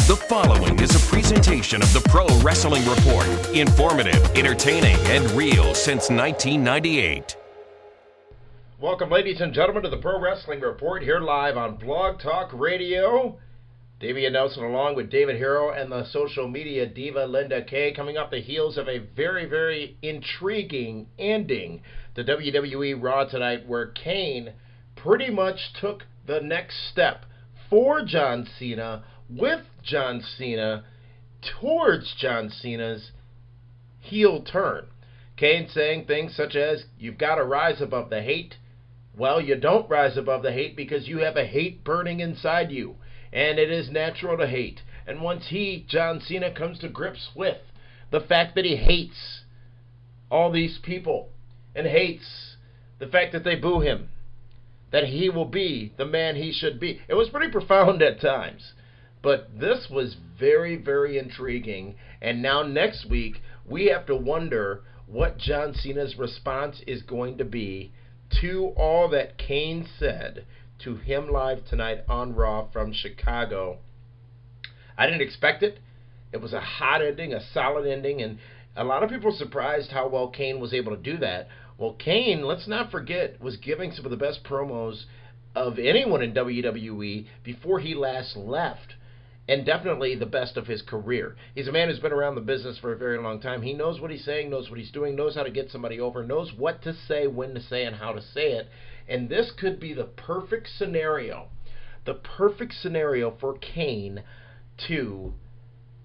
The following is a presentation of the Pro Wrestling Report. Informative, entertaining, and real since 1998. Welcome, ladies and gentlemen, to the Pro Wrestling Report here live on Blog Talk Radio. Damian Nelson along with David Hero and the social media diva Linda Kay, coming off the heels of a very, very intriguing ending to WWE Raw tonight, where Kane pretty much took the next step for John Cena, with John Cena, towards John Cena's heel turn. Kane saying things such as, "You've got to rise above the hate." Well, you don't rise above the hate because you have a hate burning inside you, and it is natural to hate. And once John Cena, comes to grips with the fact that he hates all these people and hates the fact that they boo him, that he will be the man he should be. It was pretty profound at times, but this was very, very intriguing. And now next week, we have to wonder what John Cena's response is going to be to all that Kane said to him live tonight on Raw from Chicago. I didn't expect it. It was a hot ending, a solid ending, and a lot of people were surprised how well Kane was able to do that. Well, Kane, let's not forget, was giving some of the best promos of anyone in WWE before he last left, and definitely the best of his career. He's a man who's been around the business for a very long time. He knows what he's saying, knows what he's doing, knows how to get somebody over, knows what to say, when to say, and how to say it. And this could be the perfect scenario for Kane to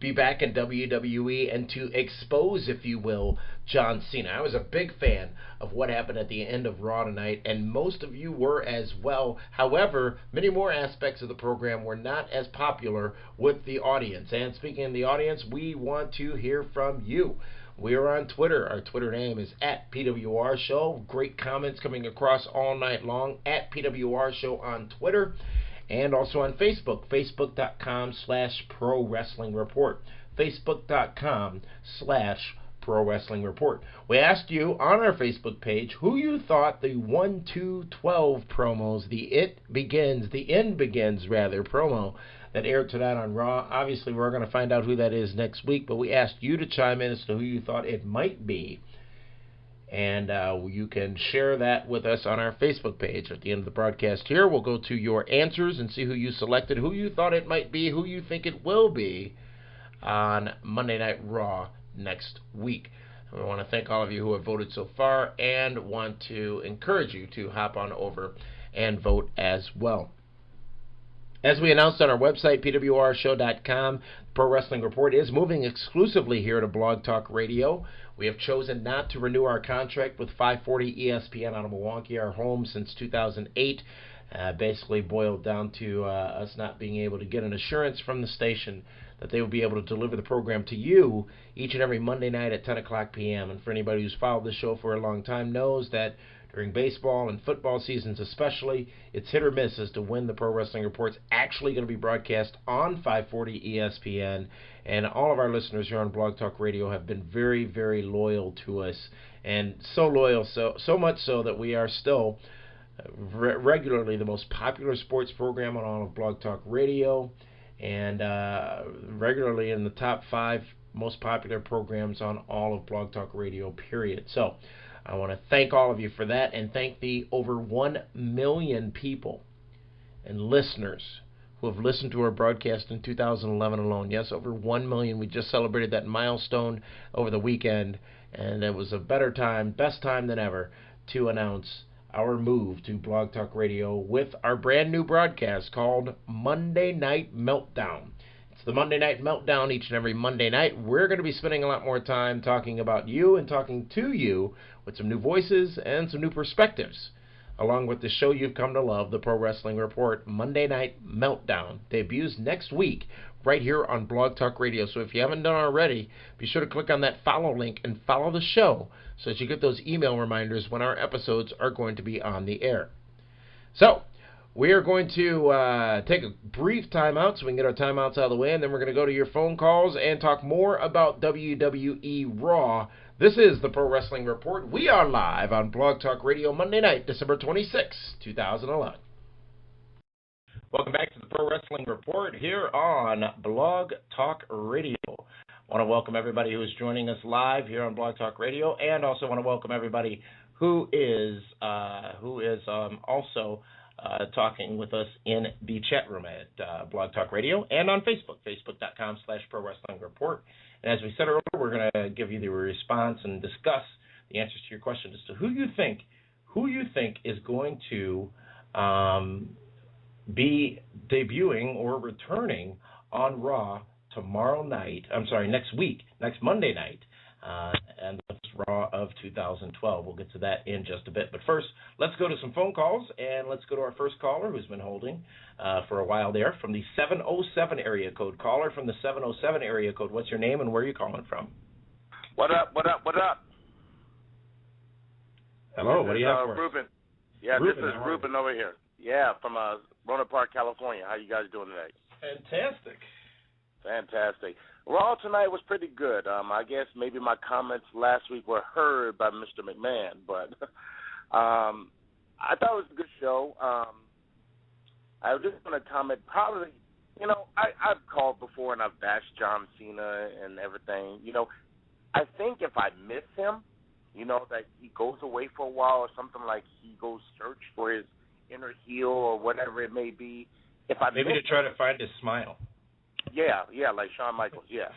be back in WWE and to expose, if you will, John Cena. I was a big fan of what happened at the end of Raw tonight, and most of you were as well. However, many more aspects of the program were not as popular with the audience. And speaking of the audience, we want to hear from you. We are on Twitter. Our Twitter name is @PWR Show. Great comments coming across all night long, @PWR Show on Twitter. And also on Facebook, facebook.com/Pro Wrestling Report. Facebook.com/Pro Wrestling Report. We asked you on our Facebook page who you thought the 1-2-12 promos, the end begins promo that aired tonight on Raw. Obviously, we're going to find out who that is next week, but we asked you to chime in as to who you thought it might be. And you can share that with us on our Facebook page. At the end of the broadcast here, we'll go to your answers and see who you selected, who you thought it might be, who you think it will be on Monday Night Raw next week. We want to thank all of you who have voted so far and want to encourage you to hop on over and vote as well. As we announced on our website, pwrshow.com, the Pro Wrestling Report is moving exclusively here to Blog Talk Radio. We have chosen not to renew our contract with 540 ESPN out of Milwaukee, our home since 2008. Basically boiled down to us not being able to get an assurance from the station that they will be able to deliver the program to you each and every Monday night at 10 o'clock p.m. And for anybody who's followed the show for a long time knows that during baseball and football seasons especially, it's hit or miss as to when the Pro Wrestling Report's actually going to be broadcast on 540 ESPN. And all of our listeners here on Blog Talk Radio have been very, very loyal to us. And so loyal, so much so that we are still regularly the most popular sports program on all of Blog Talk Radio, and regularly in the top 5 most popular programs on all of Blog Talk Radio, period. So I want to thank all of you for that, and thank the over 1 million people and listeners who have listened to our broadcast in 2011 alone. Yes, over 1 million. We just celebrated that milestone over the weekend, and it was a best time than ever to announce our move to Blog Talk Radio with our brand new broadcast called Monday Night Meltdown. It's the Monday Night Meltdown each and every Monday night. We're going to be spending a lot more time talking about you and talking to you with some new voices and some new perspectives, along with the show you've come to love, the Pro Wrestling Report. Monday Night Meltdown debuts next week right here on Blog Talk Radio. So if you haven't done already, be sure to click on that follow link and follow the show so that you get those email reminders when our episodes are going to be on the air. So we are going to take a brief timeout so we can get our timeouts out of the way, and then we're going to go to your phone calls and talk more about WWE Raw. This is the Pro Wrestling Report. We are live on Blog Talk Radio Monday night, December 26, 2011. Welcome back to the Pro Wrestling Report here on Blog Talk Radio. I want to welcome everybody who is joining us live here on Blog Talk Radio, and also want to welcome everybody who is also talking with us in the chat room at Blog Talk Radio and on Facebook, facebook.com/Pro Wrestling Report. And as we said earlier, we're going to give you the response and discuss the answers to your question as to who you think is going to be debuting or returning on Raw next week, next Monday night, and that's Raw of 2012. We'll get to that in just a bit. But first, let's go to some phone calls, and let's go to our first caller who's been holding for a while there from the 707 area code. Caller from the 707 area code, what's your name and where are you calling from? What up? Hello, what do you have for us? Ruben. Yeah, Ruben, this is Ruben over here. Yeah, from Roanoke Park, California. How you guys doing today? Fantastic. Raw tonight was pretty good. I guess maybe my comments last week were heard by Mr. McMahon, but I thought it was a good show. I was just going to comment, probably, I've called before and I've bashed John Cena and everything. I think if I miss him, that he goes away for a while or something, like he goes search for his inner heel or whatever it may be. Maybe to try to find his smile. Yeah, like Shawn Michaels, yeah.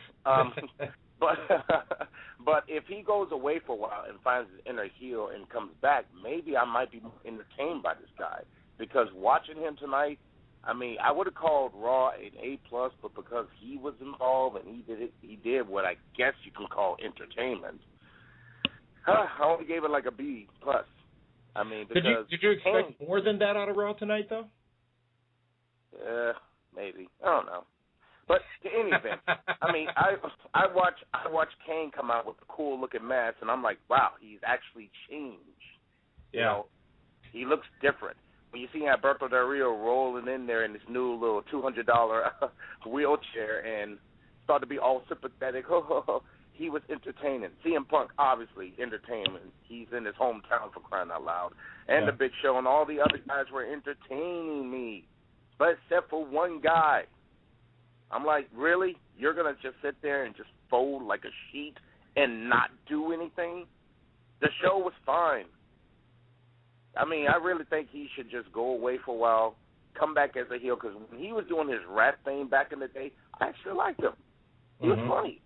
But if he goes away for a while and finds his inner heel and comes back, maybe I might be entertained by this guy. Because watching him tonight, I would have called Raw an A+, but because he was involved and he did what I guess you can call entertainment, I only gave it like a B+. Because did you expect more than that out of Raw tonight, though? Maybe. I don't know. But in any event, I watch Kane come out with a cool looking mask, and I'm like, wow, he's actually changed. Yeah. He looks different. When you see Alberto Del Rio rolling in there in this new little $200 wheelchair and start to be all sympathetic, he was entertaining. CM Punk, obviously, entertainment. He's in his hometown, for crying out loud. And The Big Show and all the other guys were entertaining me. But except for one guy. I'm like, really? You're going to just sit there and just fold like a sheet and not do anything? The show was fine. I really think he should just go away for a while, come back as a heel, because when he was doing his rat thing back in the day, I actually liked him. He was funny.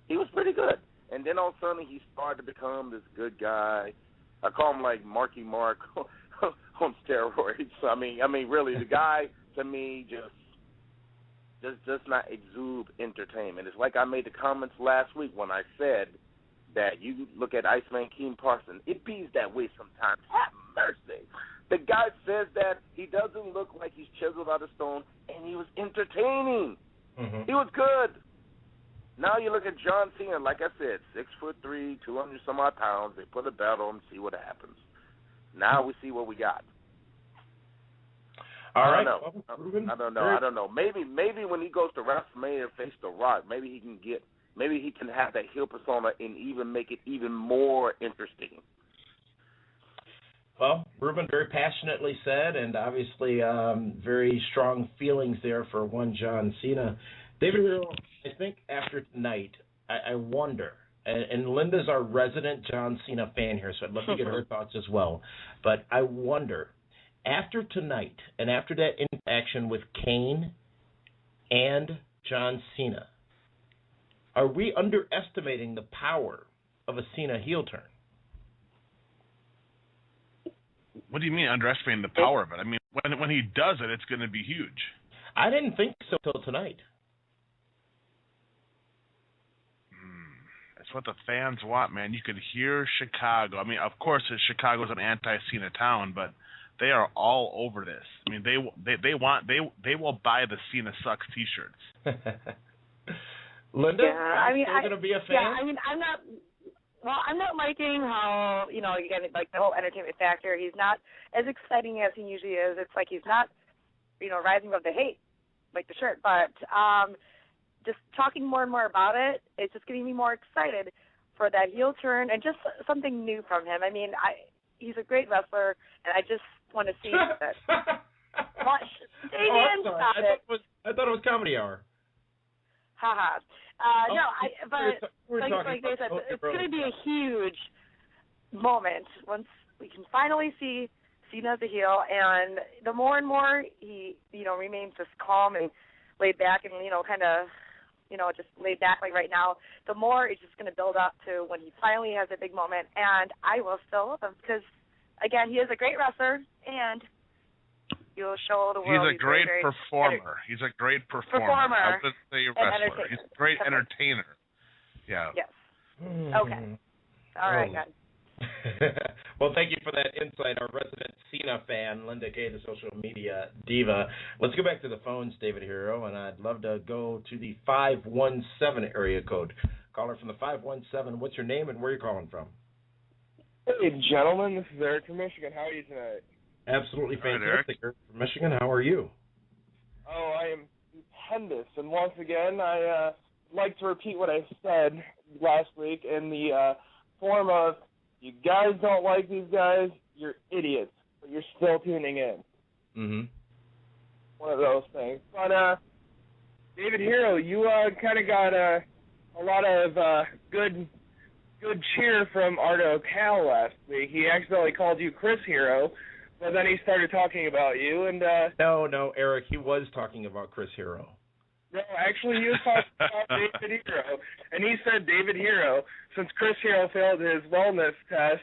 He was pretty good. And then all of a sudden he started to become this good guy. I call him like Marky Mark on steroids. Really, the guy, to me, just does not exude entertainment. It's like I made the comments last week when I said that you look at Iceman Keen Parsons, it bees that way sometimes. Have mercy. The guy says that he doesn't look like he's chiseled out of stone, and he was entertaining. He was good. Now you look at John Cena, like I said, 6'3", 200 some odd pounds. They put a belt on him, see what happens. Now we see what we got. I don't know. Maybe when he goes to WrestleMania and face The Rock, maybe he can have that heel persona and even make it even more interesting. Well, Ruben very passionately said, and obviously very strong feelings there for one John Cena. David, I think after tonight, I wonder, and Linda's our resident John Cena fan here, so I'd love to get her thoughts as well, but I wonder, after tonight and after that interaction with Kane and John Cena, are we underestimating the power of a Cena heel turn? What do you mean underestimating the power of it? When he does it, it's going to be huge. I didn't think so till tonight. It's what the fans want, man. You could hear Chicago. Of course, Chicago's an anti-Cena town, but they are all over this. They will buy the Cena Sucks T-shirts. Linda, are you going to be a fan? Yeah, I'm not liking how, again, like the whole entertainment factor, he's not as exciting as he usually is. It's like he's not, rising above the hate, like the shirt. But just talking more and more about it, it's just getting me more excited for that heel turn and just something new from him. He's a great wrestler, and I just want to see that. Damien, stop it. I thought it was Comedy Hour. Haha. But like they said, it's going to be a huge moment once we can finally see Cena as a heel, and the more and more he, remains just calm and laid back and, kind of, just laid back like right now, the more it's just going to build up to when he finally has a big moment, and I will still love him because, again, he is a great wrestler, and he'll show the world he's a great performer. He's a great performer. I wouldn't say wrestler. He's a great entertainer. Yeah. Yes. Okay. All right, guys. Well, thank you for that insight, our resident Cena fan, Linda Kay, the social media diva. Let's go back to the phones, David Hero, and I'd love to go to the 517 area code. Caller from the 517, what's your name and where are you calling from? Hey, gentlemen, this is Eric from Michigan. How are you tonight? Absolutely fantastic. Eric from Michigan, how are you? Oh, I am stupendous. And once again, I like to repeat what I said last week in the form of, you guys don't like these guys, you're idiots, but you're still tuning in. Mm-hmm. One of those things. But, David Hero, you kind of got a lot of good cheer from Ardo Cal last week. He accidentally called you Chris Hero, but then he started talking about you. And No, Eric, he was talking about Chris Hero. No, actually, he was talking about David Hero, and he said David Hero, since Chris Hero failed his wellness test,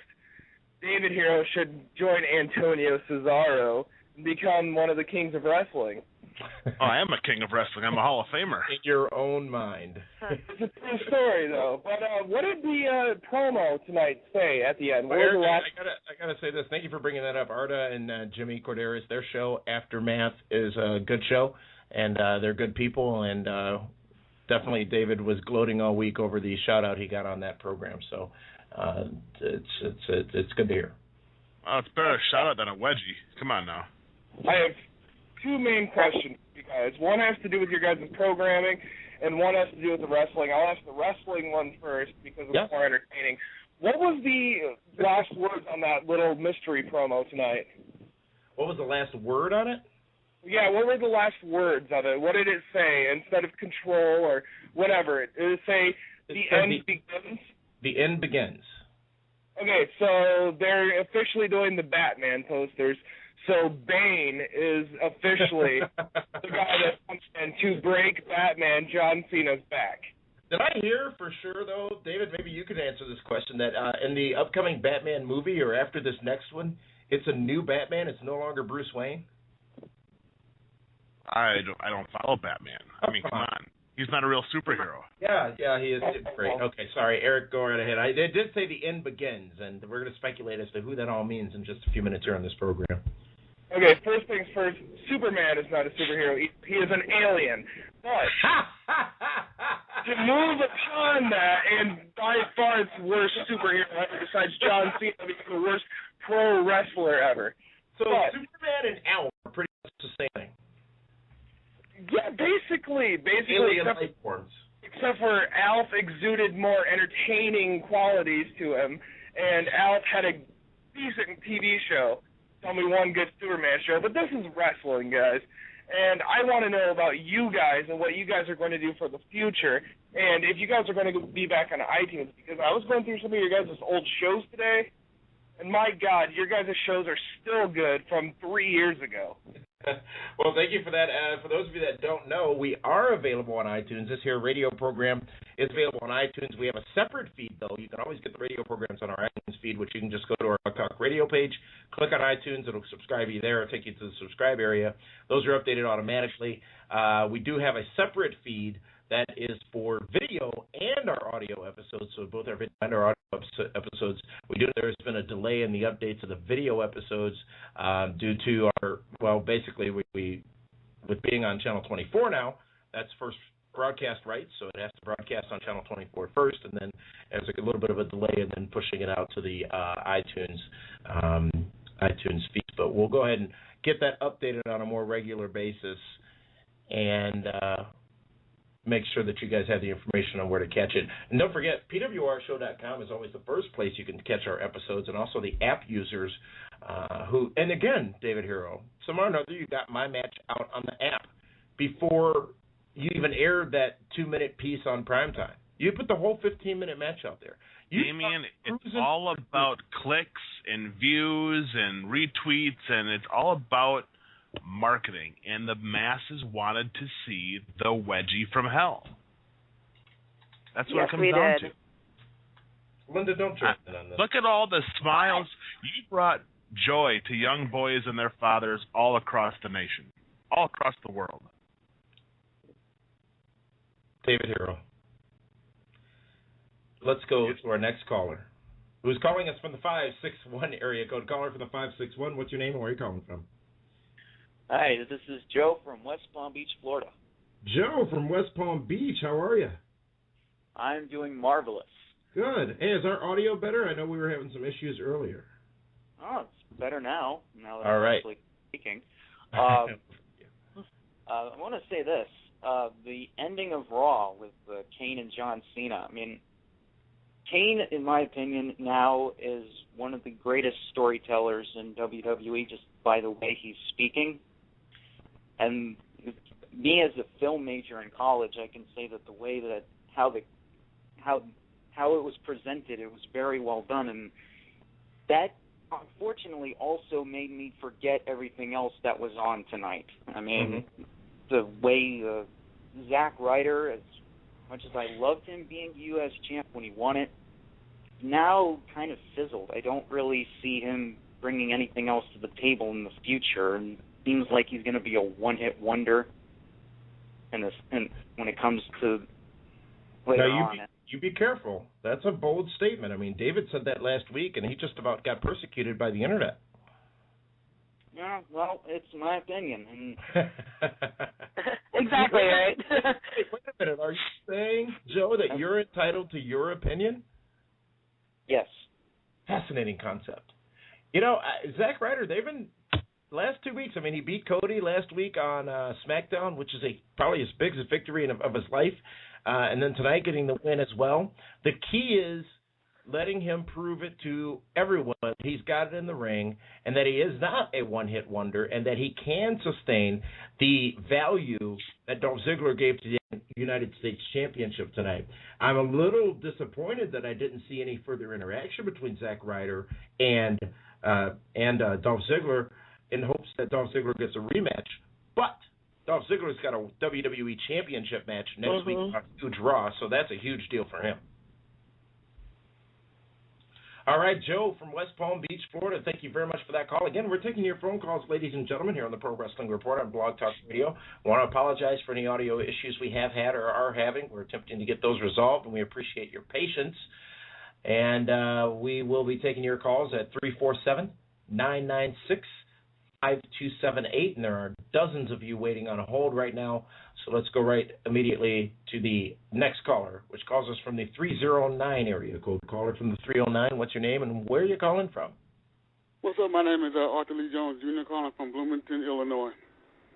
David Hero should join Antonio Cesaro and become one of the kings of wrestling. Oh, I am a king of wrestling. I'm a Hall of Famer. In your own mind. It's a true story, though. But what did the promo tonight say at the end? Well, Eric, I gotta say this. Thank you for bringing that up. Arda and Jimmy Corderas, their show, Aftermath, is a good show. And they're good people, and definitely David was gloating all week over the shout-out he got on that program. So it's good to hear. Well, it's better a shout-out than a wedgie. Come on now. I have two main questions for you guys. One has to do with your guys' programming, and one has to do with the wrestling. I'll ask the wrestling one first because it's more entertaining. What was the last words on that little mystery promo tonight? What was the last word on it? Yeah, what were the last words of it? What did it say instead of control or whatever? Did it say the end begins? The end begins. Okay, so they're officially doing the Batman posters. So Bane is officially the guy that comes in to break Batman, John Cena's back. Did I hear for sure, though, David, maybe you could answer this question, that in the upcoming Batman movie or after this next one, it's a new Batman, it's no longer Bruce Wayne? I don't follow Batman. I mean, come on. He's not a real superhero. Yeah, he is great. Okay, sorry, Eric, go right ahead. I did say the end begins, and we're going to speculate as to who that all means in just a few minutes here on this program. Okay, first things first, Superman is not a superhero. He is an alien. But to move upon that, and by far it's the worst superhero ever besides John Cena being the worst pro wrestler ever. So Superman and Alf are pretty much the same thing. Yeah, basically alien life forms. Except for Alf exuded more entertaining qualities to him, and Alf had a decent TV show. Tell me one good Superman show, but this is wrestling, guys. And I want to know about you guys and what you guys are going to do for the future, and if you guys are going to be back on iTunes, because I was going through some of your guys' old shows today, and my God, your guys' shows are still good from 3 years ago. Well, thank you for that. For those of you that don't know, we are available on iTunes. This here radio program is available on iTunes. We have a separate feed, though. You can always get the radio programs on our iTunes feed, which you can just go to our Talk Radio page, click on iTunes. It'll subscribe you there. It'll take you to the subscribe area. Those are updated automatically. We do have a separate feed that is for video and our audio episodes, so both our video and our audio episodes. There's been a delay in the updates of the video episodes due to basically we with being on Channel 24 now, that's first broadcast rights, so it has to broadcast on Channel 24 first, and then there's a little bit of a delay, and then pushing it out to the iTunes feed. But we'll go ahead and get that updated on a more regular basis, and make sure that you guys have the information on where to catch it. And don't forget, pwrshow.com is always the first place you can catch our episodes, and also the app users who, and again, David Hero, somehow or another, you got my match out on the app before you even aired that 2-minute piece on primetime. You put the whole 15-minute match out there. Damien, it's all about clicks and views and retweets, and it's all about marketing. And the masses wanted to see the wedgie from hell. That's what it comes down to. Linda, don't jump in on this. Look at all the smiles. You brought joy to young boys and their fathers all across the nation, all across the world. David Hero. Let's go to our next caller, who's calling us from the 561 area code. Caller from the 561. What's your name and where are you calling from? Hi, this is Joe from West Palm Beach, Florida. Joe from West Palm Beach. How are you? I'm doing marvelous. Good. Hey, is our audio better? I know we were having some issues earlier. Oh, it's better now that All I'm right. actually speaking. I want to say this. The ending of Raw with Kane and John Cena, I mean, Kane, in my opinion, now is one of the greatest storytellers in WWE just by the way he's speaking. And me as a film major in college, I can say that the way that how it was presented, it was very well done. And that, unfortunately, also made me forget everything else that was on tonight. I mean, the way Zack Ryder, as much as I loved him being U.S. champ when he won it, now kind of fizzled. I don't really see him bringing anything else to the table in the future, and it seems like he's going to be a one-hit wonder. And when it comes to later on. You be careful. That's a bold statement. I mean, David said that last week, and he just about got persecuted by the internet. Yeah, well, it's my opinion. And Exactly right. Wait a minute. Are you saying, Joe, that you're entitled to your opinion? Yes. Fascinating concept. You know, Zack Ryder, they've been last 2 weeks. I mean, he beat Cody last week on SmackDown, which is probably as big as a victory of his life. And then tonight getting the win as well. The key is letting him prove it to everyone he's got it in the ring, and that he is not a one-hit wonder, and that he can sustain the value that Dolph Ziggler gave to the United States Championship tonight. I'm a little disappointed that I didn't see any further interaction between Zack Ryder and Dolph Ziggler in hopes that Dolph Ziggler gets a rematch. But Dolph Ziggler's got a WWE Championship match next week on Huge Raw, so that's a huge deal for him. All right, Joe from West Palm Beach, Florida, thank you very much for that call. Again, we're taking your phone calls, ladies and gentlemen, here on the Pro Wrestling Report on Blog Talk Radio. I want to apologize for any audio issues we have had or are having. We're attempting to get those resolved, and we appreciate your patience. And we will be taking your calls at 347-996-5278, and there are dozens of you waiting on hold right now. So let's go right immediately to the next caller, which calls us from the 309 area code. Caller from the 309, what's your name and where are you calling from? What's up? My name is Arthur Lee Jones Jr., calling from Bloomington, Illinois.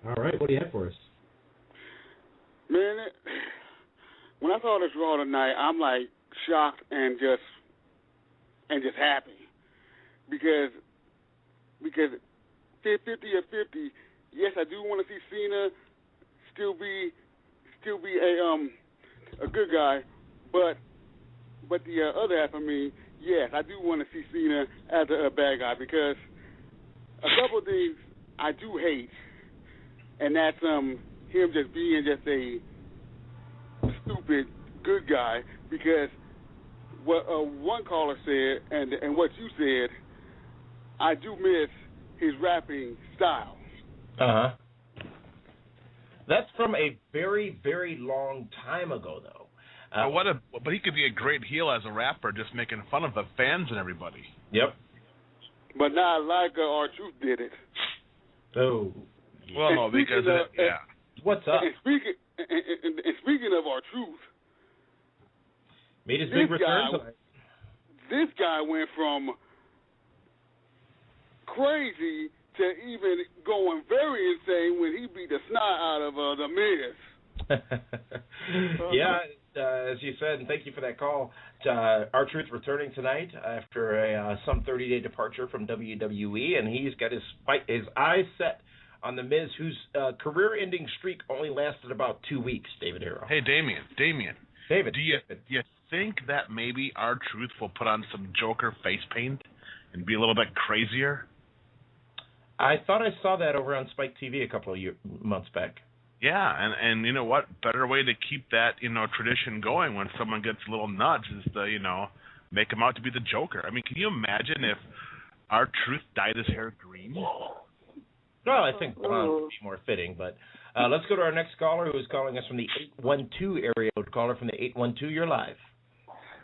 All right, what do you have for us? Man, when I saw this Raw tonight, I'm like shocked and just happy because 50 or 50. Yes, I do want to see Cena still be a good guy, but the other half of me, yes, I do want to see Cena as a bad guy because a couple of things I do hate, and that's him just being just a stupid good guy because what one caller said and what you said, I do miss his rapping style. Uh-huh. That's from a very, very long time ago, though. But he could be a great heel as a rapper, just making fun of the fans and everybody. Yep. But not like R-Truth did it. Oh. Well, no, because yeah. What's up? And speaking of R-Truth, made his big return tonight. This guy went from crazy to even going very insane when he beat the snot out of The Miz. Yeah, as you said, and thank you for that call. R-Truth returning tonight after some 30-day departure from WWE, and he's got his eyes set on The Miz, whose career-ending streak only lasted about 2 weeks, David Harrow. Hey, Damien. David. Do you think that maybe R-Truth will put on some Joker face paint and be a little bit crazier? I thought I saw that over on Spike TV a couple of months back. Yeah, and you know what? Better way to keep that, tradition going when someone gets a little nuts is to, make him out to be the Joker. I mean, can you imagine if R-Truth dyed his hair green? Well, I think blonde would be more fitting, but let's go to our next caller, who is calling us from the 812 area code. Caller from the 812, you're live.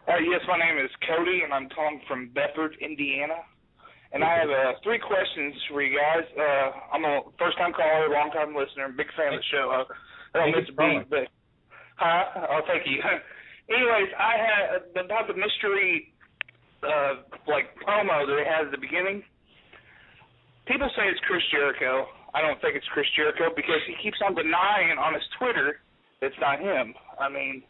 Yes, my name is Cody, and I'm calling from Bedford, Indiana. And I have 3 questions for you guys. I'm a first-time caller, long-time listener, big fan of the show. I don't miss a beat, but oh, thank you. Anyways, I had about the mystery promo that they had at the beginning. People say it's Chris Jericho. I don't think it's Chris Jericho because he keeps on denying on his Twitter it's not him. I mean,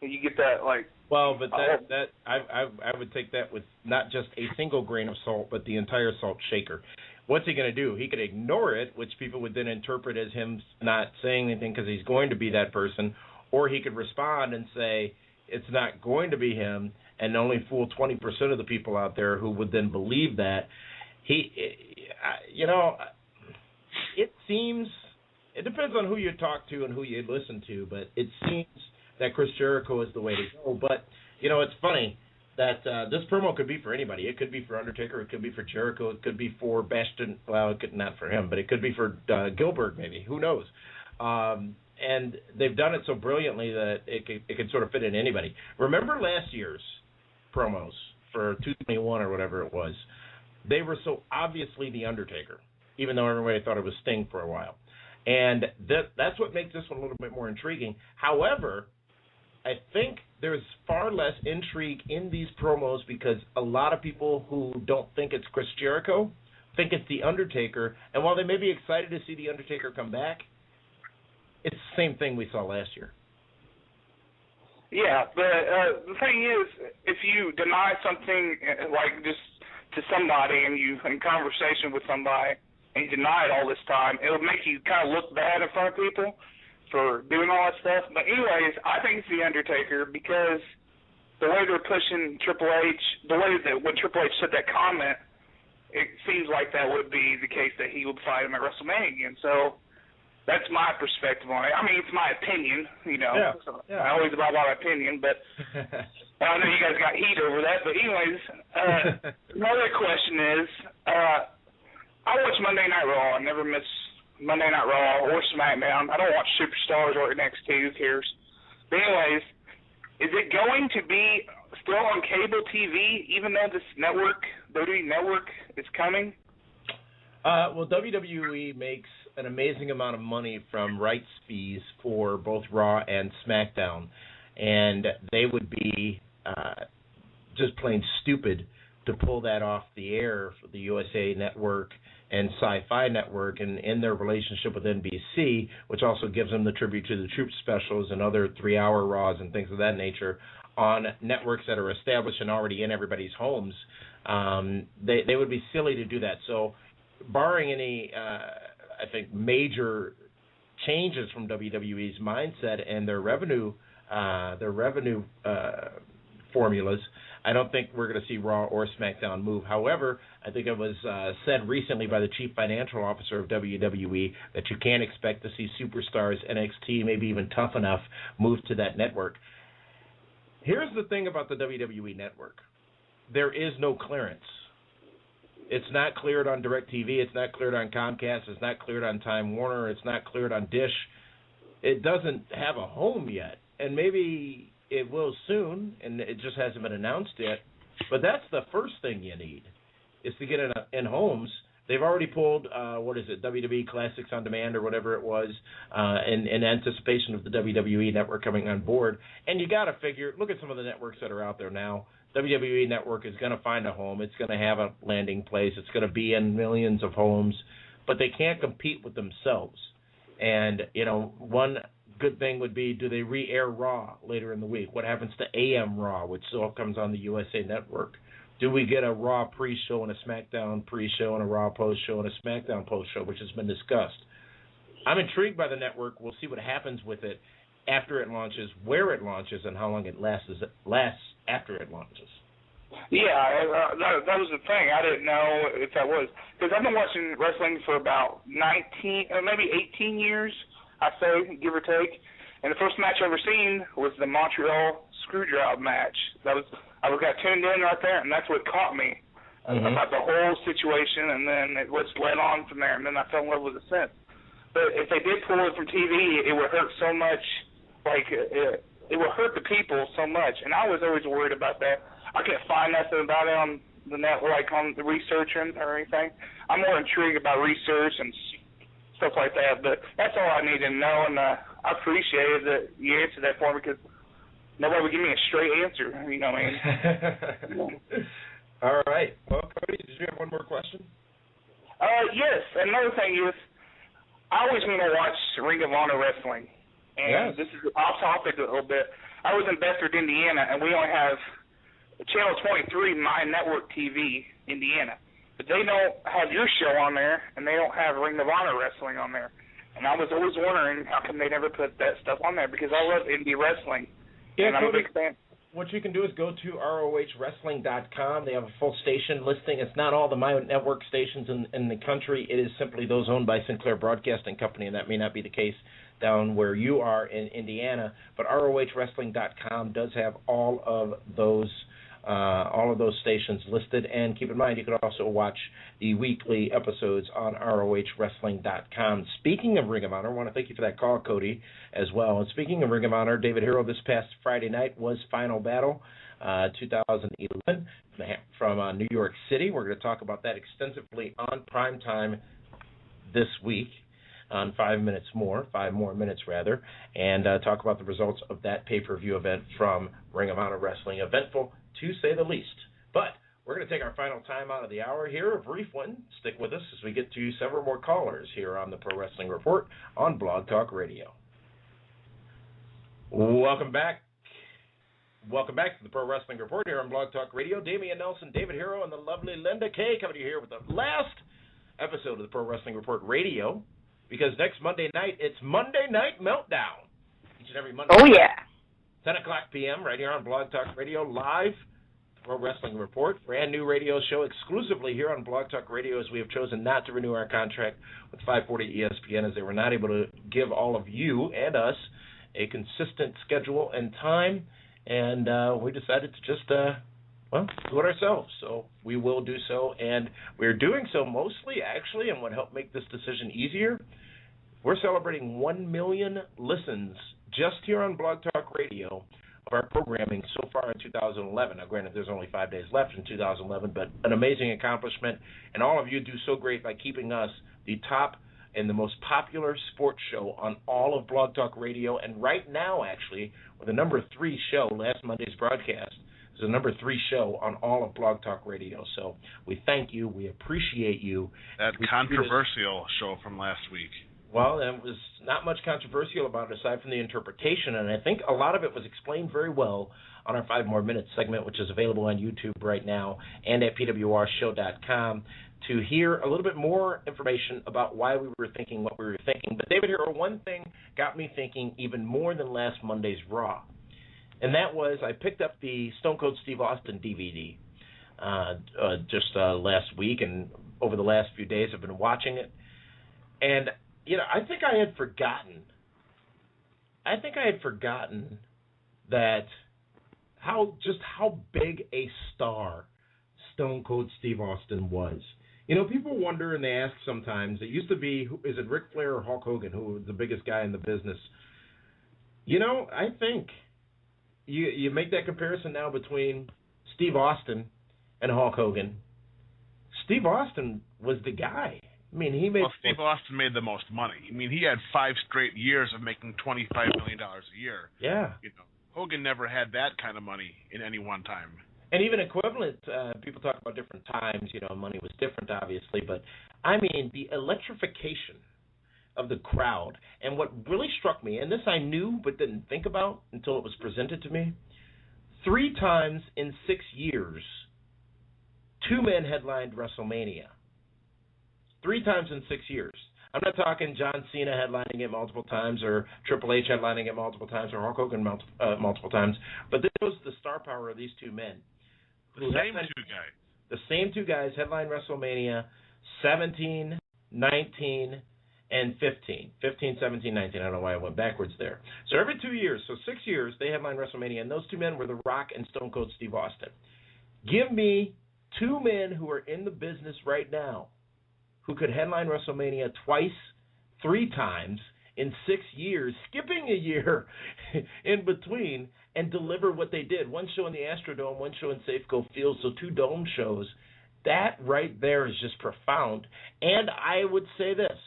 you get that Well, but that I would take that with not just a single grain of salt, but the entire salt shaker. What's he going to do? He could ignore it, which people would then interpret as him not saying anything because he's going to be that person, or he could respond and say it's not going to be him, and only fool 20% of the people out there who would then believe that. It seems, it depends on who you talk to and who you listen to, but it seems that Chris Jericho is the way to go. But, it's funny that this promo could be for anybody. It could be for Undertaker. It could be for Jericho. It could be for Bastion. Well, it could not for him, but it could be for Gilbert maybe. Who knows? And they've done it so brilliantly that it could sort of fit in anybody. Remember last year's promos for 221 or whatever it was? They were so obviously The Undertaker, even though everybody thought it was Sting for a while. And that's what makes this one a little bit more intriguing. However, I think there's far less intrigue in these promos because a lot of people who don't think it's Chris Jericho think it's The Undertaker. And while they may be excited to see The Undertaker come back, it's the same thing we saw last year. Yeah, but the thing is, if you deny something just to somebody and you in conversation with somebody and you deny it all this time, it'll make you kind of look bad in front of people for doing all that stuff. But anyways, I think it's The Undertaker because the way they're pushing Triple H, the way that when Triple H said that comment, it seems like that would be the case that he would fight him at WrestleMania again. So that's my perspective on it. I mean, it's my opinion, Yeah. So I always about my opinion, but I know you guys got heat over that. But anyways, another question is, I watch Monday Night Raw. I never miss Monday Night Raw or SmackDown. I don't watch Superstars or NXT. Who cares? But anyways, is it going to be still on cable TV even though this network, WWE Network, is coming? Well, WWE makes an amazing amount of money from rights fees for both Raw and SmackDown, and they would be just plain stupid to pull that off the air for the USA Network and Sci-Fi Network and in their relationship with NBC, which also gives them the tribute to the Troop specials and other 3-hour Raws and things of that nature on networks that are established and already in everybody's homes. They would be silly to do that. So barring any, I think, major changes from WWE's mindset and their revenue formulas, I don't think we're going to see Raw or SmackDown move. However, I think it was said recently by the chief financial officer of WWE that you can expect to see Superstars, NXT, maybe even Tough Enough move to that network. Here's the thing about the WWE Network. There is no clearance. It's not cleared on DirecTV. It's not cleared on Comcast. It's not cleared on Time Warner. It's not cleared on Dish. It doesn't have a home yet, and maybe it will soon, and it just hasn't been announced yet. But that's the first thing you need, is to get it in homes. They've already pulled, WWE Classics on Demand or whatever it was, in anticipation of the WWE Network coming on board. And you got to figure, look at some of the networks that are out there now. WWE Network is going to find a home. It's going to have a landing place. It's going to be in millions of homes. But they can't compete with themselves. And, one good thing would be, do they re-air Raw later in the week? What happens to AM Raw, which still comes on the USA Network? Do we get a Raw pre-show and a SmackDown pre-show and a Raw post-show and a SmackDown post-show, which has been discussed? I'm intrigued by the network. We'll see what happens with it after it launches, where it launches, and how long it lasts after it launches. Yeah, that was the thing. I didn't know if that was, because I've been watching wrestling for about 19, maybe 18 years, I say, give or take. And the first match I ever seen was the Montreal Screwjob match. I got tuned in right there, and that's what caught me about the whole situation. And then it was led on from there, and then I fell in love with it since. But if they did pull it from TV, it would hurt so much. Like it would hurt the people so much, and I was always worried about that. I can't find nothing about it on the net, like on the research or anything. I'm more intrigued about research and stuff like that, but that's all I need to know, and I appreciate that you answered that for me, because nobody would give me a straight answer, you know what I mean? All right. Well, Cody, did you have one more question? Yes. Another thing is, I always want to watch Ring of Honor wrestling, and This is off topic a little bit. I was in Bedford, Indiana, and we only have Channel 23, My Network TV, Indiana. But they don't have your show on there, and they don't have Ring of Honor wrestling on there. And I was always wondering how come they never put that stuff on there, because I love indie wrestling, and I'm a big fan. What you can do is go to ROHWrestling.com. They have a full station listing. It's not all the My Network stations in the country. It is simply those owned by Sinclair Broadcasting Company, and that may not be the case down where you are in Indiana. But ROHWrestling.com does have all of those stations listed. And keep in mind, you can also watch the weekly episodes on ROHWrestling.com. Speaking of Ring of Honor, I want to thank you for that call, Cody, as well. And speaking of Ring of Honor, David Hero this past Friday night was Final Battle 2011 from New York City. We're going to talk about that extensively on Primetime this week on 5 more minutes, and talk about the results of that pay-per-view event from Ring of Honor Wrestling. Eventful, to say the least. But we're going to take our final time out of the hour here, a brief one. Stick with us as we get to several more callers here on the Pro Wrestling Report on Blog Talk Radio. Welcome back. Welcome back to the Pro Wrestling Report here on Blog Talk Radio. Damian Nelson, David Hero, and the lovely Linda Kay coming to you here with the last episode of the Pro Wrestling Report Radio, because next Monday night, it's Monday Night Meltdown. Each and every Monday. Oh, yeah. 10 o'clock p.m. right here on Blog Talk Radio, live, Pro Wrestling Report, brand new radio show exclusively here on Blog Talk Radio, as we have chosen not to renew our contract with 540 ESPN, as they were not able to give all of you and us a consistent schedule and time, and we decided to just, do it ourselves. So we will do so, and we're doing so mostly, actually, and what helped make this decision easier, we're celebrating 1 million listens just here on Blog Talk Radio of our programming so far in 2011. Now, granted, there's only 5 days left in 2011, but an amazing accomplishment, and all of you do so great by keeping us the top and the most popular sports show on all of Blog Talk Radio, and right now, actually, with the number 3 show, last Monday's broadcast, is the number 3 show on all of Blog Talk Radio. So we thank you. We appreciate you. That controversial show from last week. Well, there was not much controversial about it aside from the interpretation, and I think a lot of it was explained very well on our 5 More Minutes segment, which is available on YouTube right now and at pwrshow.com to hear a little bit more information about why we were thinking what we were thinking. But David Hero, one thing got me thinking even more than last Monday's Raw, and that was I picked up the Stone Cold Steve Austin DVD just last week, and over the last few days I've been watching it, and I think I had forgotten that how big a star Stone Cold Steve Austin was. People wonder, and they ask sometimes, it used to be, is it Ric Flair or Hulk Hogan who was the biggest guy in the business? I think you make that comparison now between Steve Austin and Hulk Hogan. Steve Austin was the guy. Steve Austin made the most money. He had 5 straight years of making $25 million a year. Yeah. Hogan never had that kind of money in any one time. And even equivalent, people talk about different times, money was different, obviously, but the electrification of the crowd. And what really struck me, and this I knew but didn't think about until it was presented to me, 3 times in 6 years, 2 men headlined WrestleMania. 3 times in 6 years. I'm not talking John Cena headlining it multiple times or Triple H headlining it multiple times or Hulk Hogan multiple times, but this was the star power of these 2 men. The same 2 guys headlined WrestleMania 17, 19, and 15. 15, 17, 19. I don't know why I went backwards there. So every 2 years, so 6 years, they headlined WrestleMania, and those 2 men were The Rock and Stone Cold Steve Austin. Give me 2 men who are in the business right now who could headline WrestleMania twice, 3 times in 6 years, skipping a year in between, and deliver what they did. 1 show in the Astrodome, 1 show in Safeco Field, so 2 dome shows. That right there is just profound. And I would say this,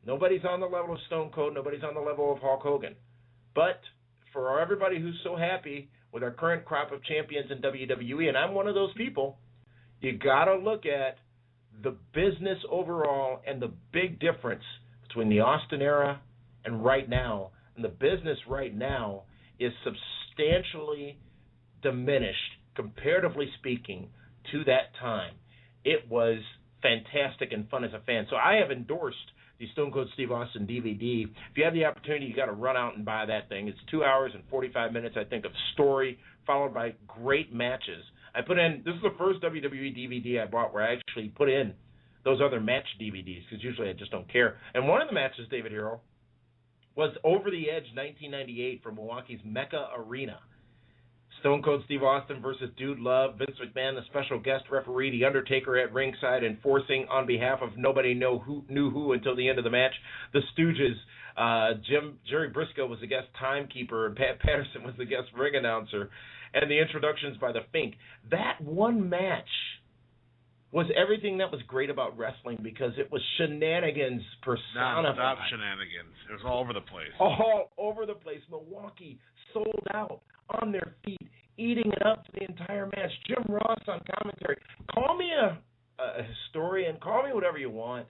nobody's on the level of Stone Cold, nobody's on the level of Hulk Hogan. But for everybody who's so happy with our current crop of champions in WWE, and I'm one of those people, you got to look at the business overall and the big difference between the Austin era and right now. And the business right now is substantially diminished, comparatively speaking, to that time. It was fantastic and fun as a fan. So I have endorsed the Stone Cold Steve Austin DVD. If you have the opportunity, you got to run out and buy that thing. It's 2 hours and 45 minutes, I think, of story, followed by great matches. I put in, this is the first WWE DVD I bought where I actually put in those other match DVDs, because usually I just don't care. And one of the matches, David Hero, was Over the Edge 1998 from Milwaukee's Mecca Arena. Stone Cold Steve Austin versus Dude Love, Vince McMahon, the special guest referee, The Undertaker at ringside, enforcing on behalf of nobody knew who until the end of the match. The Stooges, Jerry Briscoe was the guest timekeeper, and Pat Patterson was the guest ring announcer, and the introductions by the Fink. That one match was everything that was great about wrestling, because it was shenanigans personified. Non-stop shenanigans. It was all over the place. All over the place. Milwaukee sold out, on their feet, eating it up for the entire match. Jim Ross on commentary. Call me a historian. Call me whatever you want.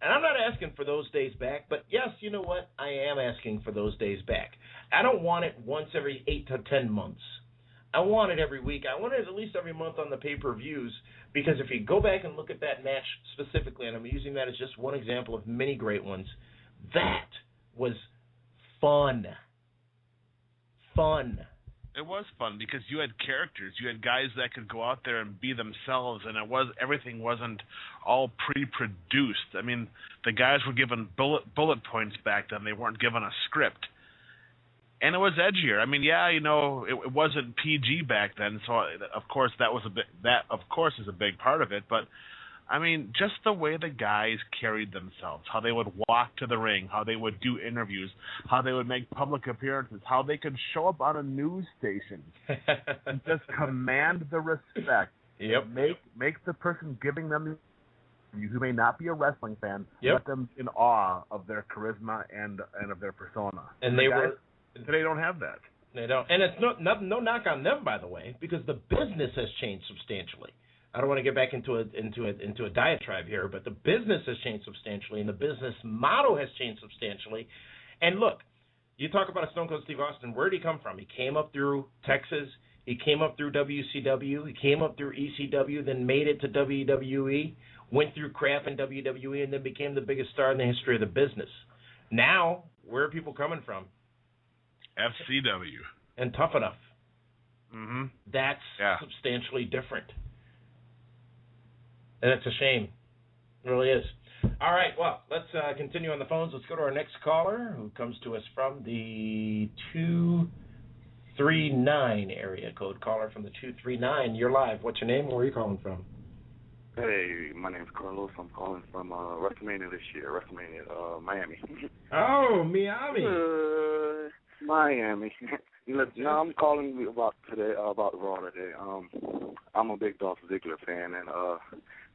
And I'm not asking for those days back, but yes, you know what? I am asking for those days back. I don't want it once every 8 to 10 months. I want it every week. I want it at least every month on the pay-per-views, because if you go back and look at that match specifically, and I'm using that as just one example of many great ones, that was fun. Fun. It was fun because you had characters. You had guys that could go out there and be themselves, and everything wasn't all pre-produced. I mean, the guys were given bullet points back then. They weren't given a script. And it was edgier. I mean, yeah, you know, it wasn't PG back then, so of course is a big part of it. But I mean, just the way the guys carried themselves, how they would walk to the ring, how they would do interviews, how they would make public appearances, how they could show up on a news station and just command the respect. Yep. Make the person giving them who may not be a wrestling fan, yep, let them in awe of their charisma and of their persona. And they were. Today don't have that. They don't, and it's no knock on them, by the way, because the business has changed substantially. I don't want to get back into a diatribe here, but the business has changed substantially, and the business model has changed substantially. And look, you talk about a Stone Cold Steve Austin. Where did he come from? He came up through Texas. He came up through WCW. He came up through ECW, then made it to WWE, went through Kraft and WWE, and then became the biggest star in the history of the business. Now, where are people coming from? FCW. And Tough Enough. Mm-hmm. That's substantially different. And it's a shame. It really is. All right, well, let's continue on the phones. Let's go to our next caller, who comes to us from the 239 area code. Caller from the 239. You're live. What's your name? Where are you calling from? Hey, my name's Carlos. I'm calling from WrestleMania this year. WrestleMania, Miami. Oh, Miami. Miami. No, I'm calling about Raw today. I'm a big Dolph Ziggler fan, and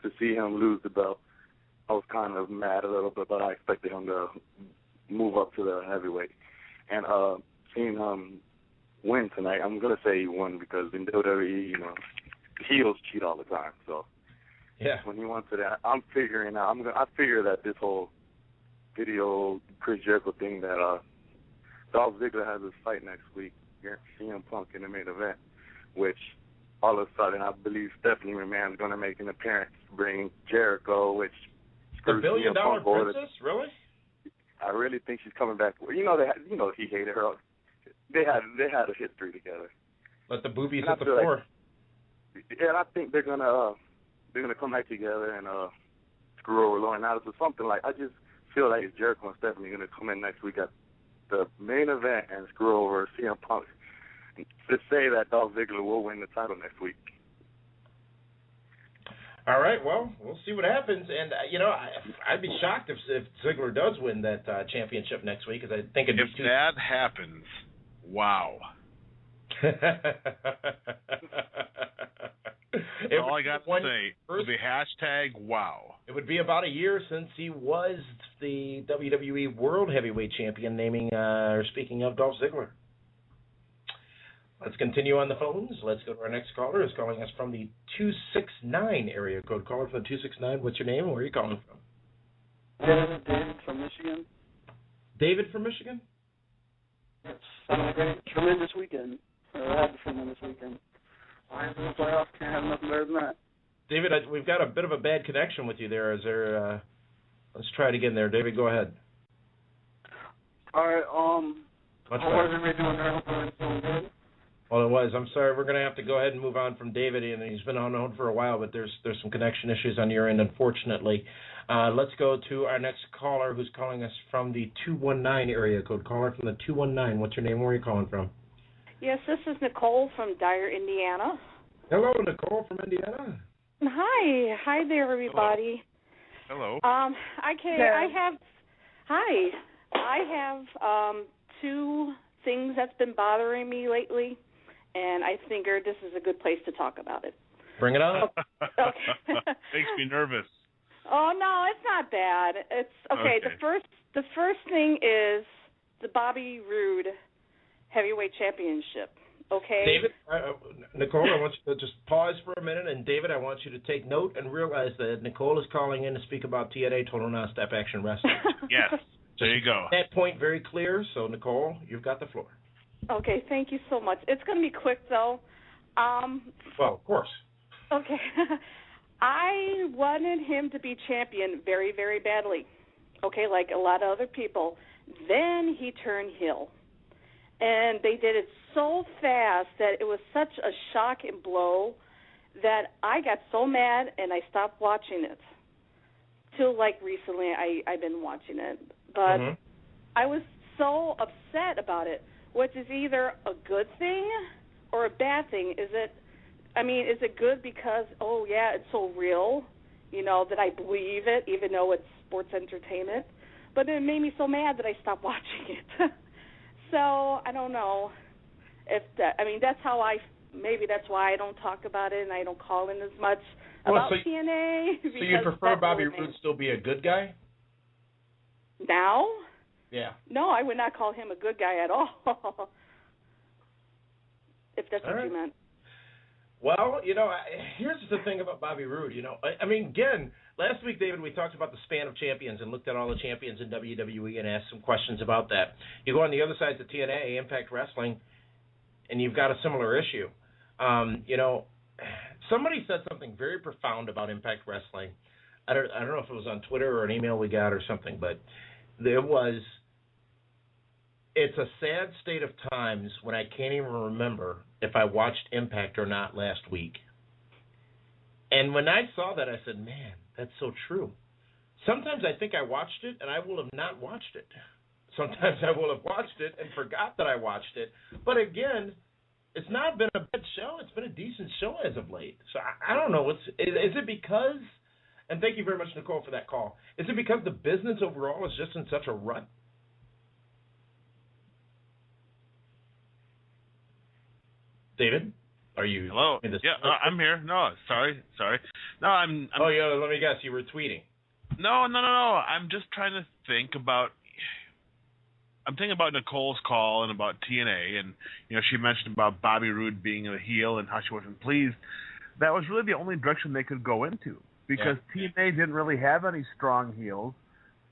to see him lose the belt, I was kind of mad a little bit, but I expected him to move up to the heavyweight. And seeing him win tonight, I'm gonna say he won because in WWE, you know, heels cheat all the time. So yeah, when he went to that, I'm figuring out. I figure that this whole video Chris Jericho thing that Dolph Ziggler has his fight next week against CM Punk in the main event, which all of a sudden I believe Stephanie McMahon's going to make an appearance to bring Jericho, which the $1 billion princess, really? I really think she's coming back. You know, he hated her. They had a history together. Let the boobies hit the floor. And I think they're gonna come back together and screw over Lauren Addis or something. Like, I just feel like Jericho and Stephanie are gonna come in next week at the main event and screw over CM Punk to say that Dolph Ziggler will win the title next week. All right, well, we'll see what happens. And, I'd be shocked if Ziggler does win that championship next week, because I think it'd be if that happens, wow. All I got to say is the hashtag wow. It would be about a year since he was the WWE World Heavyweight Champion, speaking of Dolph Ziggler. Let's continue on the phones. Let's go to our next caller, who's calling us from the 269 area code. Caller from the 269, what's your name and where are you calling from? David from Michigan. David from Michigan? It's a great, tremendous weekend. Had a tremendous weekend. Lions in the playoffs, can't have nothing better than that. David, we've got a bit of a bad connection with you there. Let's try it again there. David, go ahead. All right, Much how better. was everybody doing there? Hope everybody's doing good. Well, it was. I'm sorry. We're going to have to go ahead and move on from David, and he's been on hold for a while, but there's some connection issues on your end, unfortunately. Let's go to our next caller, who's calling us from the 219 area code. Caller from the 219. What's your name? Where are you calling from? Yes, this is Nicole from Dyer, Indiana. Hello, Nicole from Indiana. Hi there, everybody. Hello. I have two things that's been bothering me lately, and I figured this is a good place to talk about it. Bring it on. Okay. Makes me nervous. Oh no, it's not bad. It's okay. The first thing is the Bobby Roode Heavyweight Championship. Okay. David, Nicole, I want you to just pause for a minute, and David, I want you to take note and realize that Nicole is calling in to speak about TNA, Total Non-Stop Action Wrestling. Yes. There you go. That point very clear. So, Nicole, you've got the floor. Okay, thank you so much. It's going to be quick, though. Well, of course. Okay. I wanted him to be champion very, very badly. Okay, like a lot of other people. Then he turned heel. And they did it so fast that it was such a shock and blow that I got so mad and I stopped watching it. Till like recently I've been watching it. But I was so upset about it, which is either a good thing or a bad thing. Is it good because, oh, yeah, it's so real, that I believe it, even though it's sports entertainment? But it made me so mad that I stopped watching it. So I don't know if that's how maybe that's why I don't talk about it and I don't call in as much about TNA. So you prefer Bobby Roode still be a good guy? Now? Yeah. No, I would not call him a good guy at all. If that's what you meant. Well, here's the thing about Bobby Roode. Again, last week, David, we talked about the span of champions and looked at all the champions in WWE and asked some questions about that. You go on the other side to TNA, Impact Wrestling, and you've got a similar issue. Somebody said something very profound about Impact Wrestling. I don't know if it was on Twitter or an email we got or something, but it's a sad state of times when I can't even remember if I watched Impact or not last week. And when I saw that, I said, man, that's so true. Sometimes I think I watched it, and I will have not watched it. Sometimes I will have watched it and forgot that I watched it. But again, it's not been a bad show. It's been a decent show as of late. So I don't know. Is it because, and thank you very much, Nicole, for that call, is it because the business overall is just in such a rut? David, are you? Hello. Yeah, I'm here. No, sorry. No, I'm. Oh, yeah. Let me guess. You were tweeting. No. I'm just trying to think about. I'm thinking about Nicole's call and about TNA, and she mentioned about Bobby Roode being a heel and how she wasn't pleased. That was really the only direction they could go into because TNA didn't really have any strong heels,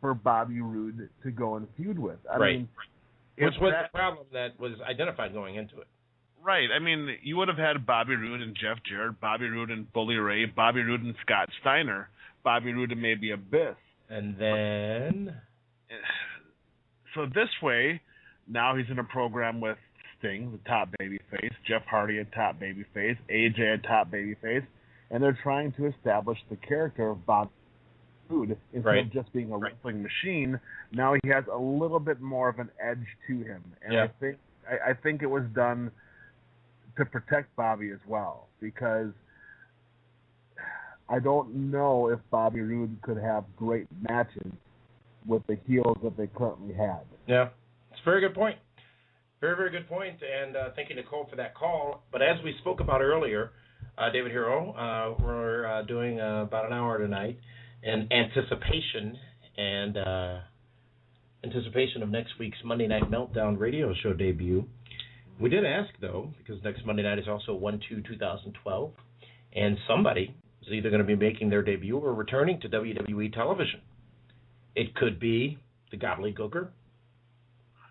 for Bobby Roode to go and feud with. I mean, which was the problem that was identified going into it. Right. I mean, you would have had Bobby Roode and Jeff Jarrett, Bobby Roode and Bully Ray, Bobby Roode and Scott Steiner, Bobby Roode and maybe Abyss. And then... So this way, now he's in a program with Sting, the top babyface, Jeff Hardy, a top babyface, AJ, a top babyface, and they're trying to establish the character of Bobby Roode instead of just being a wrestling machine. Now he has a little bit more of an edge to him, and I think it was done to protect Bobby as well, because I don't know if Bobby Roode could have great matches with the heels that they currently had. Yeah, it's a very good point. Very, very good point, and thank you, Nicole, for that call. But as we spoke about earlier, David Hero, we're doing about an hour tonight in anticipation of next week's Monday Night Meltdown radio show debut. We did ask, though, because next Monday night is also 1/2/2012, and somebody is either going to be making their debut or returning to WWE television. It could be the Gobbledygooker.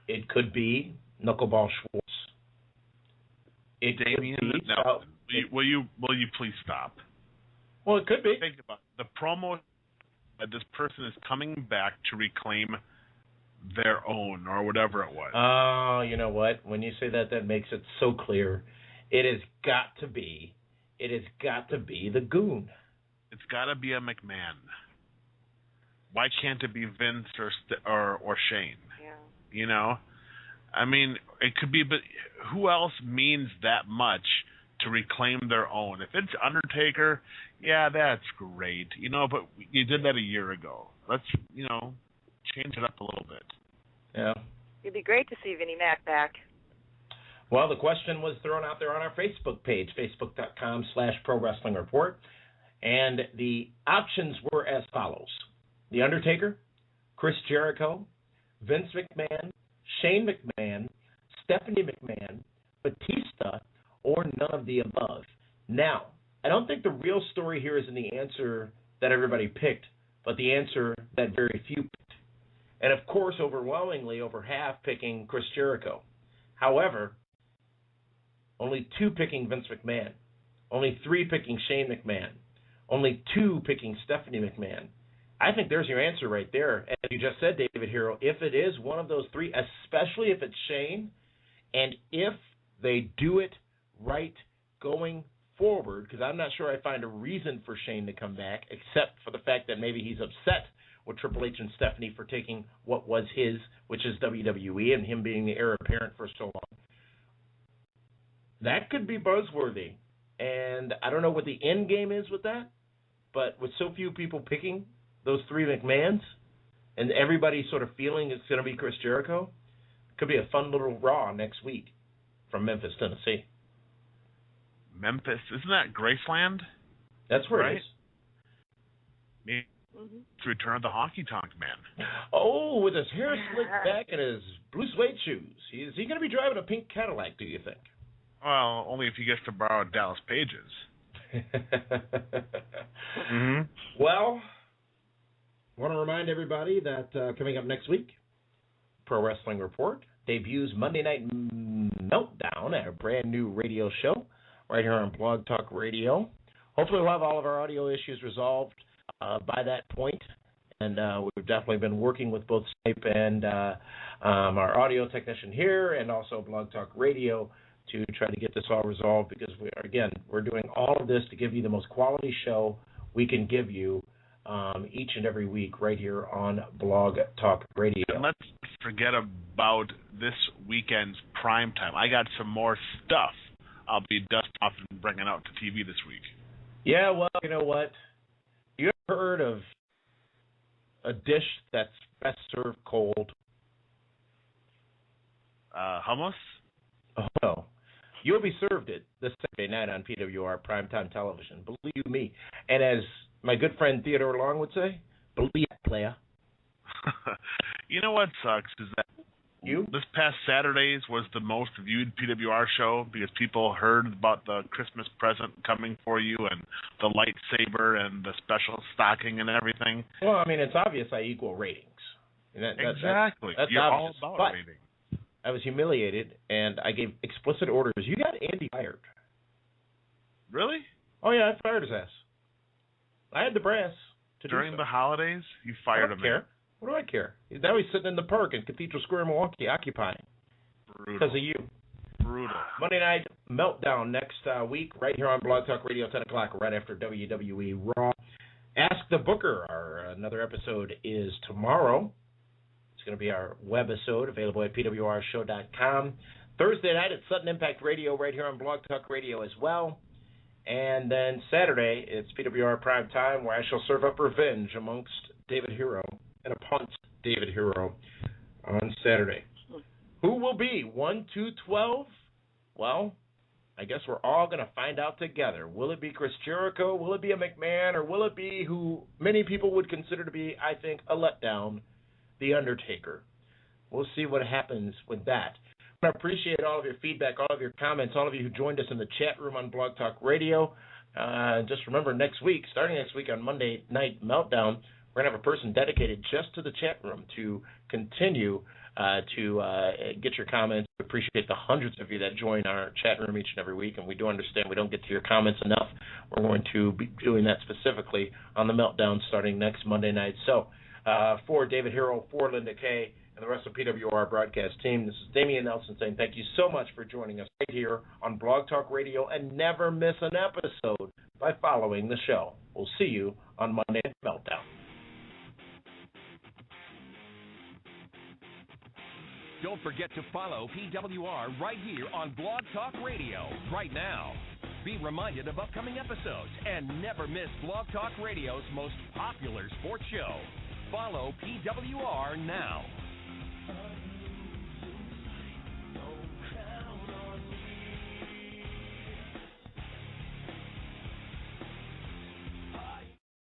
It could be Knuckleball Schwartz. It Damien, could be... no. Will you please stop? Well, it could be. Think about it. The promo that this person is coming back to reclaim their own, or whatever it was. Oh, you know what? When you say that, that makes it so clear. It has got to be the Goon. It's got to be a McMahon. Why can't it be Vince or Shane? Yeah. You know, I mean, it could be, but who else means that much to reclaim their own? If it's Undertaker, yeah, that's great. You know, but you did that a year ago. Let's, change it up a little bit. Yeah. It'd be great to see Vinnie Mac back. Well, the question was thrown out there on our Facebook page, facebook.com/Pro Wrestling Report, and the options were as follows: The Undertaker, Chris Jericho, Vince McMahon, Shane McMahon, Stephanie McMahon, Batista, or none of the above. Now, I don't think the real story here is in the answer that everybody picked, but the answer that very few picked. And, of course, overwhelmingly, over half picking Chris Jericho. However, only 2 picking Vince McMahon, only 3 picking Shane McMahon, only 2 picking Stephanie McMahon. I think there's your answer right there. And you just said, David Hero, if it is one of those 3, especially if it's Shane, and if they do it right going forward, because I'm not sure I find a reason for Shane to come back, except for the fact that maybe he's upset with Triple H and Stephanie for taking what was his, which is WWE, and him being the heir apparent for so long. That could be buzzworthy. And I don't know what the end game is with that, but with so few people picking those 3 McMahons, and everybody sort of feeling it's going to be Chris Jericho, could be a fun little Raw next week from Memphis, Tennessee. Memphis, isn't that Graceland? That's where it is. Maybe it's Return of the Honky Tonk Man. Oh, with his hair slicked back and his blue suede shoes. Is he going to be driving a pink Cadillac, do you think? Well, only if he gets to borrow Dallas Page's. Well, I want to remind everybody that coming up next week, Pro Wrestling Report debuts Monday Night Meltdown, our brand new radio show right here on Blog Talk Radio. Hopefully we'll have all of our audio issues resolved by that point. And we've definitely been working with both Skype and our audio technician here and also Blog Talk Radio to try to get this all resolved, because we're doing all of this to give you the most quality show we can give you each and every week right here on Blog Talk Radio. And let's forget about this weekend's prime time. I got some more stuff I'll be dusting off and bringing out to TV this week. Yeah, well, you know what? You ever heard of a dish that's best served cold? Hummus? Oh, no. You'll be served it this Saturday night on PWR Primetime Television. Believe me. And as my good friend Theodore Long would say, believe it, playa. You know what sucks is that this past Saturdays was the most viewed PWR show because people heard about the Christmas present coming for you and the lightsaber and the special stocking and everything. Well, I mean, it's obvious I equal ratings. Exactly. That's You're obvious. all about But ratings. I was humiliated, and I gave explicit orders. You got Andy fired. Really? Oh, yeah, I fired his ass. I had the brass to During do so. the holidays, you fired I don't him. care. What do I care? Now he's sitting in the park in Cathedral Square, Milwaukee, occupying. Brutal. Because of you. Brutal. Monday Night Meltdown next week, right here on Blog Talk Radio, 10 o'clock, right after WWE Raw. Ask the Booker. Another episode is tomorrow. It's going to be our webisode, available at pwrshow.com. Thursday night at Sudden Impact Radio, right here on Blog Talk Radio as well. And then Saturday, it's PWR Prime Time, where I shall serve up revenge amongst David Hero and upon David Hero on Saturday. Who will be 1, 2, 12? Well, I guess we're all going to find out together. Will it be Chris Jericho? Will it be a McMahon? Or will it be who many people would consider to be, I think, a letdown, The Undertaker? We'll see what happens with that. I appreciate all of your feedback, all of your comments, all of you who joined us in the chat room on Blog Talk Radio. Just remember, starting next week on Monday Night Meltdown, we're going to have a person dedicated just to the chat room to continue to get your comments. We appreciate the hundreds of you that join our chat room each and every week, and we do understand we don't get to your comments enough. We're going to be doing that specifically on the Meltdown starting next Monday night. So for David Hero, for Linda Kay, and the rest of PWR broadcast team, this is Damian Nelson saying thank you so much for joining us right here on Blog Talk Radio, and never miss an episode by following the show. We'll see you on Monday at Meltdown. Don't forget to follow PWR right here on Blog Talk Radio right now. Be reminded of upcoming episodes and never miss Blog Talk Radio's most popular sports show. Follow PWR now.